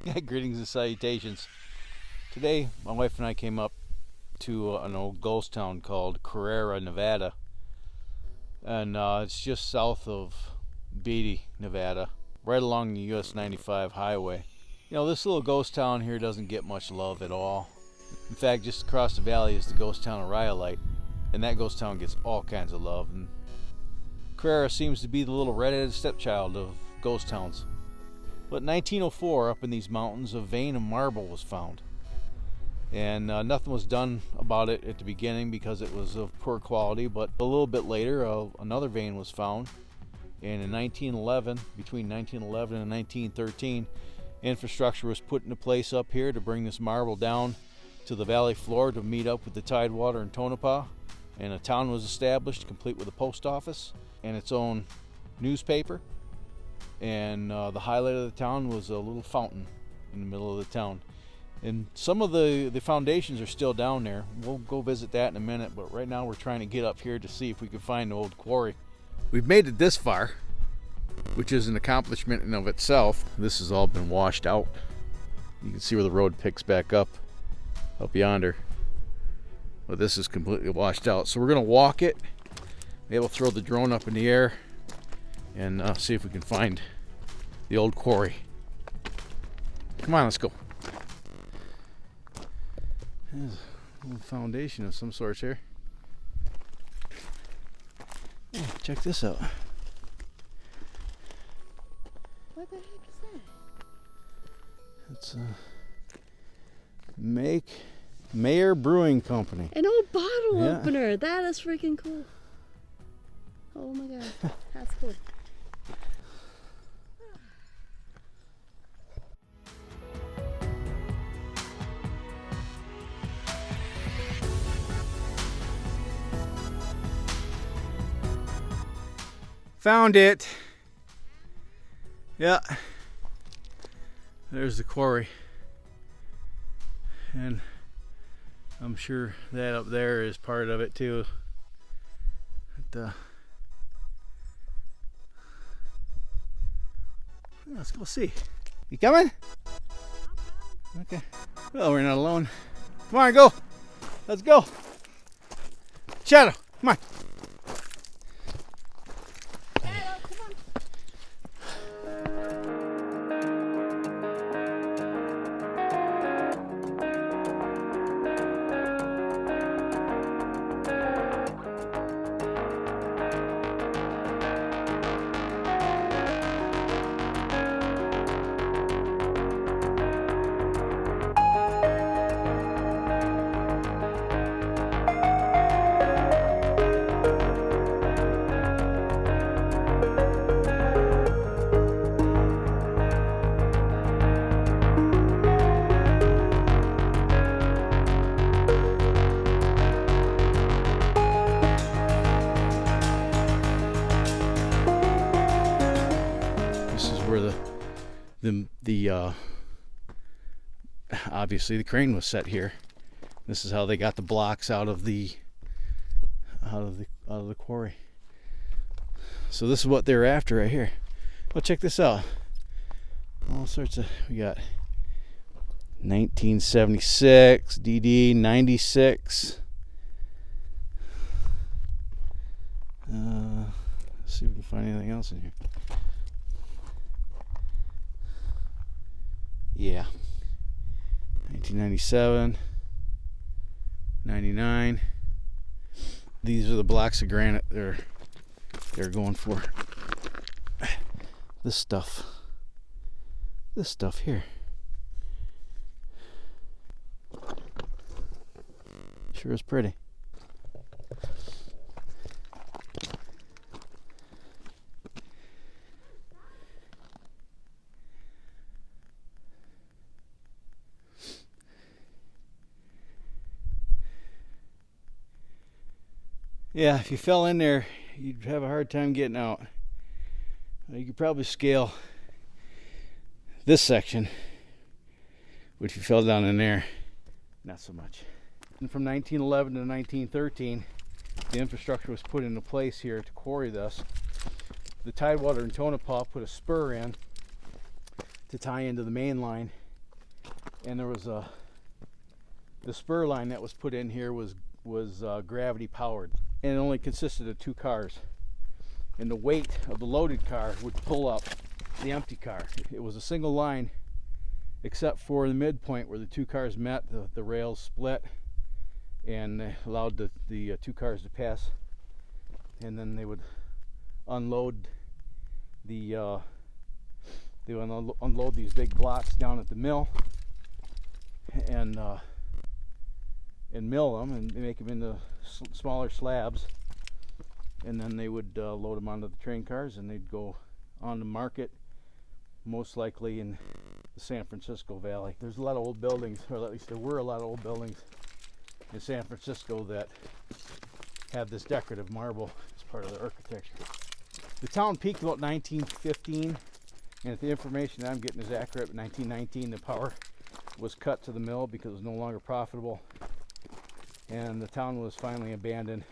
Yeah, greetings and salutations. Today, my wife and I came up to an old ghost town called Carrara, Nevada. And it's just south of Beatty, Nevada, right along the US 95 highway. You know, this little ghost town here doesn't get much love at all. In fact, just across the valley is the ghost town of Rhyolite, and that ghost town gets all kinds of love. And Carrara seems to be the little redheaded stepchild of ghost towns. But in 1904, up in these mountains, a vein of marble was found. And nothing was done about it at the beginning because it was of poor quality, but a little bit later, another vein was found. And in 1911, between 1911 and 1913, infrastructure was put into place up here to bring this marble down to the valley floor to meet up with the tidewater in Tonopah. And a town was established, complete with a post office and its own newspaper. And the highlight of the town was a little fountain in the middle of the town. And some of the foundations are still down there. We'll go visit that in a minute, but right now we're trying to get up here to see if we can find the old quarry. We've made it this far, which is an accomplishment in of itself. This has all been washed out. You can see where the road picks back up yonder. But this is completely washed out. So we're gonna walk it. Maybe we'll throw the drone up in the air and see if we can find the old quarry. Come on, let's go. There's a little foundation of some sort here. Oh, check this out. What the heck is that? It's a Mayer Brewing Company. An old bottle Yeah. opener. That is freaking cool. Oh my god, that's cool. Found it. Yeah. There's the quarry. And I'm sure that up there is part of it too. But, let's go see. You coming? Okay. Well, we're not alone. Come on, go. Let's go. Shadow, come on. Obviously the crane was set here. This is how they got the blocks out of the quarry. So this is what they're after right here. Well, check this out. All sorts of, we got 1976, DD 96. Let's see if we can find anything else in here. Yeah. 1997, 99. These are the blocks of granite they're going for. This stuff here. Sure is pretty. Yeah, if you fell in there, you'd have a hard time getting out. You could probably scale this section, but if you fell down in there, not so much. And from 1911 to 1913, the infrastructure was put into place here to quarry this. The tidewater in Tonopah put a spur in to tie into the main line, and there was the spur line that was put in here was gravity powered, and it only consisted of 2 cars, and the weight of the loaded car would pull up the empty car. It was a single line, except for the midpoint where the 2 cars met. The rails split and allowed the 2 cars to pass, and then they would unload unload these big blocks down at the mill, and mill them and make them into smaller slabs, and then they would load them onto the train cars, and they'd go on the market, most likely in the San Francisco Valley. There's a lot of old buildings, or at least there were a lot of old buildings in San Francisco that have this decorative marble as part of their architecture. The town peaked about 1915, and if the information that I'm getting is accurate, 1919 the power was cut to the mill because it was no longer profitable, and the town was finally abandoned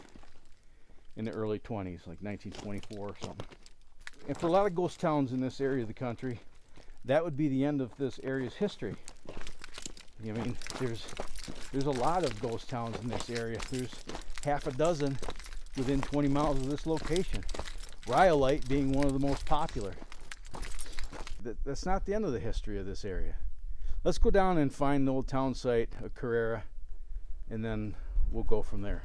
in the early 20s, like 1924 or something. And for a lot of ghost towns in this area of the country, that would be the end of this area's history. I mean, there's a lot of ghost towns in this area. There's half a dozen within 20 miles of this location. Rhyolite being one of the most popular. That's not the end of the history of this area. Let's go down and find the old town site of Carrara, and then we'll go from there.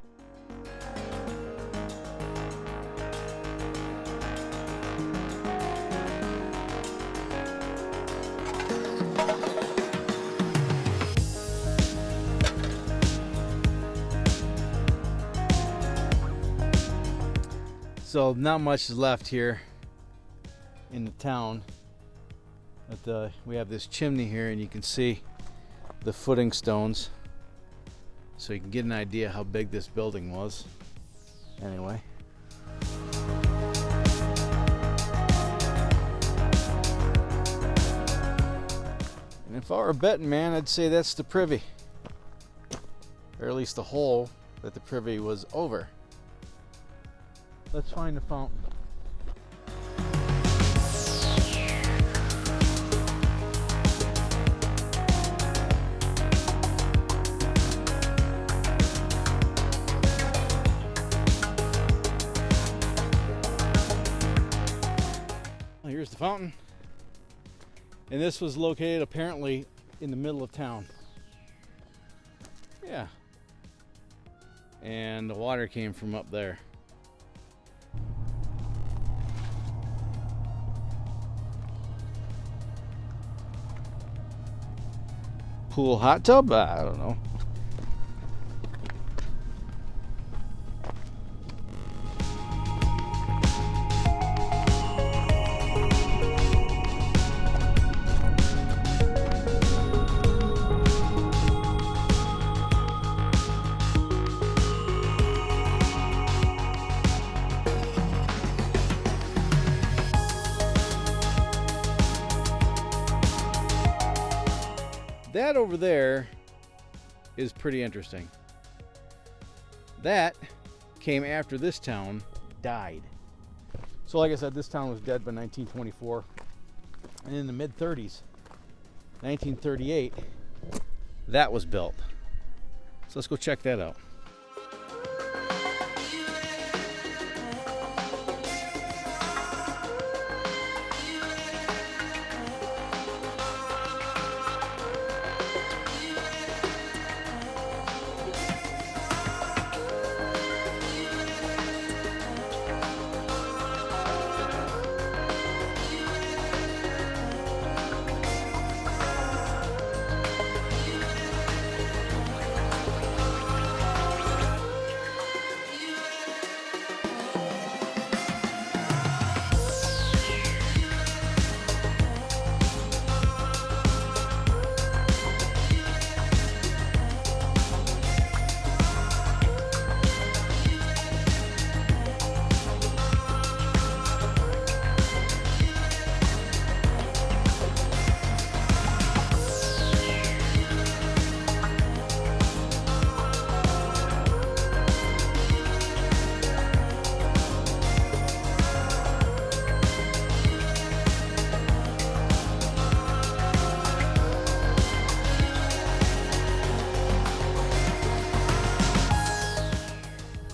So not much is left here in the town. But we have this chimney here, and you can see the footing stones, so you can get an idea how big this building was. Anyway. And if I were a betting man, I'd say that's the privy, or at least the hole that the privy was over. Let's find the fountain. Here's the fountain, and this was located apparently in the middle of town. Yeah, and the water came from up there. Pool, hot tub? I don't know. That over there is pretty interesting. That came after this town died. So like I said, this town was dead by 1924. And in the mid-30s, 1938, that was built. So let's go check that out.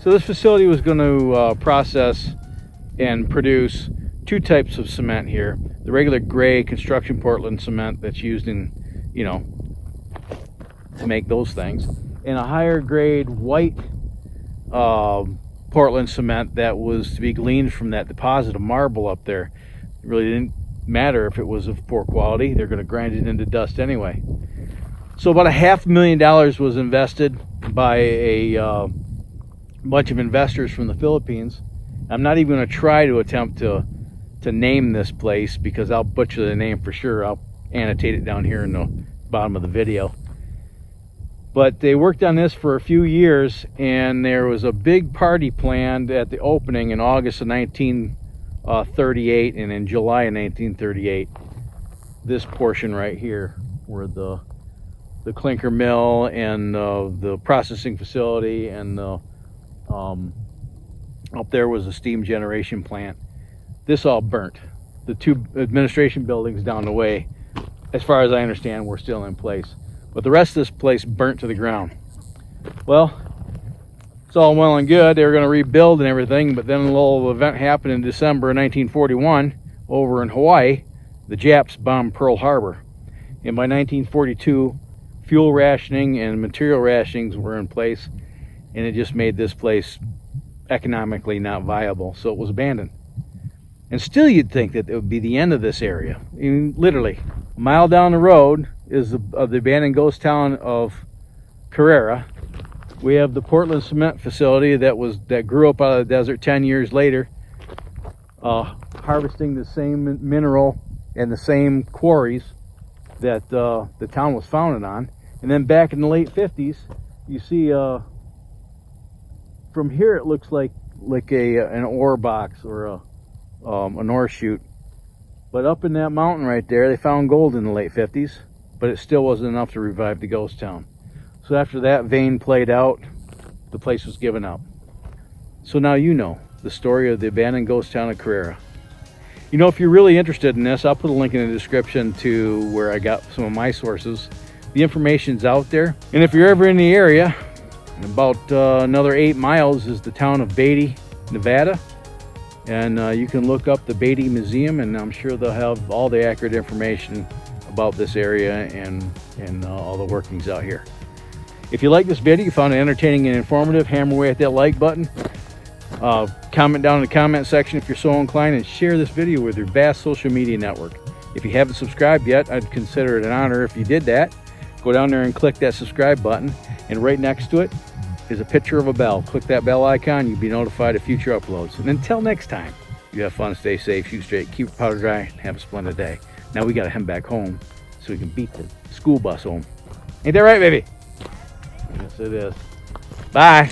So this facility was going to process and produce two types of cement here. The regular gray construction Portland cement that's used in, to make those things, and a higher grade white Portland cement that was to be gleaned from that deposit of marble up there. It really didn't matter if it was of poor quality. They're going to grind it into dust anyway. So about $500,000 was invested by a bunch of investors from the Philippines. I'm not even going to try to attempt to name this place because I'll butcher the name for sure. I'll annotate it down here in the bottom of the video. But they worked on this for a few years, and there was a big party planned at the opening in August of 1938, and in July of 1938. This portion right here, where the clinker mill and the processing facility, and up there was a steam generation plant. This all burnt. The two administration buildings down the way, as far as I understand, were still in place. But the rest of this place burnt to the ground. Well, it's all well and good. They were going to rebuild and everything, but then a little event happened in December of 1941 over in Hawaii. The Japs bombed Pearl Harbor. And by 1942, fuel rationing and material rationings were in place, and it just made this place economically not viable, so it was abandoned. And still you'd think that it would be the end of this area. I mean, literally, a mile down the road is the abandoned ghost town of Carrara. We have the Portland cement facility that grew up out of the desert 10 years later, harvesting the same mineral and the same quarries that the town was founded on. And then back in the late 50s, you see from here it looks like an ore box or an ore chute. But up in that mountain right there, they found gold in the late 50s, but it still wasn't enough to revive the ghost town. So after that vein played out, the place was given up. So now you know the story of the abandoned ghost town of Carrara. If you're really interested in this, I'll put a link in the description to where I got some of my sources. The information's out there. And if you're ever in the area, about another 8 miles is the town of Beatty, Nevada. And you can look up the Beatty Museum, and I'm sure they'll have all the accurate information about this area and all the workings out here. If you like this video, you found it entertaining and informative, hammer away at that like button. Comment down in the comment section if you're so inclined, and share this video with your vast social media network. If you haven't subscribed yet, I'd consider it an honor if you did that. Go down there and click that subscribe button, and right next to it is a picture of a bell. Click that bell icon, you'll be notified of future uploads. And until next time, you have fun, stay safe, shoot straight, keep your powder dry, and have a splendid day. Now we gotta head back home so we can beat the school bus home. Ain't that right, baby? Yes, it is. Bye.